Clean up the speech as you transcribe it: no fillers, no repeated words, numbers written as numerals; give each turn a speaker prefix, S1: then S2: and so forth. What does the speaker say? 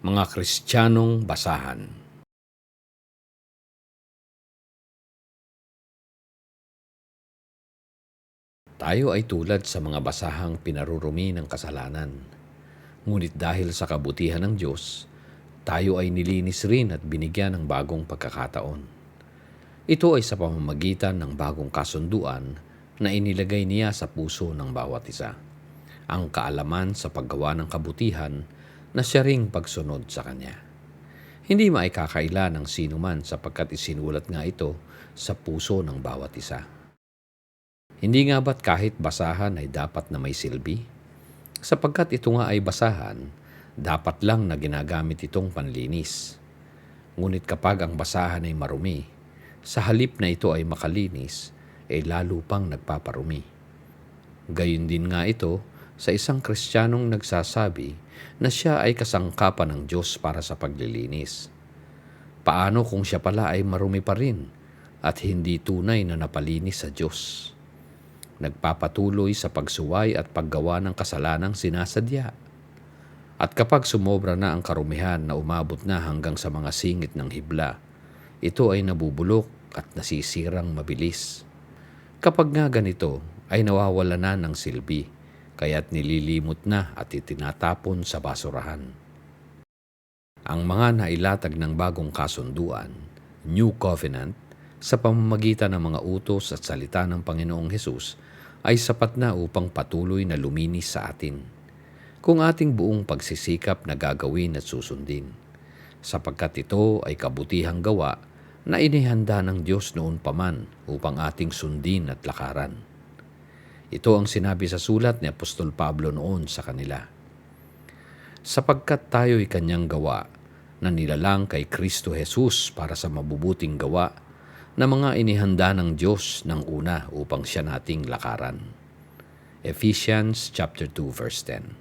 S1: Mga Kristiyanong basahan. Tayo ay tulad sa mga basahang pinarurumi ng kasalanan. Ngunit dahil sa kabutihan ng Diyos, tayo ay nilinis rin at binigyan ng bagong pagkakataon. Ito ay sa pamamagitan ng bagong kasunduan na inilagay niya sa puso ng bawat isa. Ang kaalaman sa paggawa ng kabutihan na siya ring pagsunod sa Kanya. Hindi maikakaila ng sinuman sapagkat isinulat nga ito sa puso ng bawat isa. Hindi nga ba't kahit basahan ay dapat na may silbi? Sapagkat ito nga ay basahan, dapat lang na ginagamit itong panlinis. Ngunit kapag ang basahan ay marumi, sa halip na ito ay makalinis, ay lalo pang nagpaparumi. Gayun din nga ito sa isang Kristiyanong nagsasabi na siya ay kasangkapan ng Diyos para sa paglilinis. Paano kung siya pala ay marumi pa rin at hindi tunay na napalinis sa Diyos? Nagpapatuloy sa pagsuway at paggawa ng kasalanang sinasadya. At kapag sumobra na ang karumihan na umabot na hanggang sa mga singit ng hibla, ito ay nabubulok at nasisirang mabilis. Kapag nga ganito, ay nawawala na ng silbi, kaya't nililimot na at itinatapon sa basurahan. Ang mga nailatag ng bagong kasunduan, New Covenant, sa pamamagitan ng mga utos at salita ng Panginoong Hesus, ay sapat na upang patuloy na luminis sa atin, kung ating buong pagsisikap na gagawin at susundin, sapagkat ito ay kabutihang gawa na inihanda ng Diyos noon paman upang ating sundin at lakaran. Ito ang sinabi sa sulat ni Apostol Pablo noon sa kanila. Sapagkat tayo'y kanyang gawa na nilalang kay Kristo Jesus para sa mabubuting gawa na mga inihanda ng Diyos ng una upang siya nating lakaran. Ephesians chapter 2 verse 10.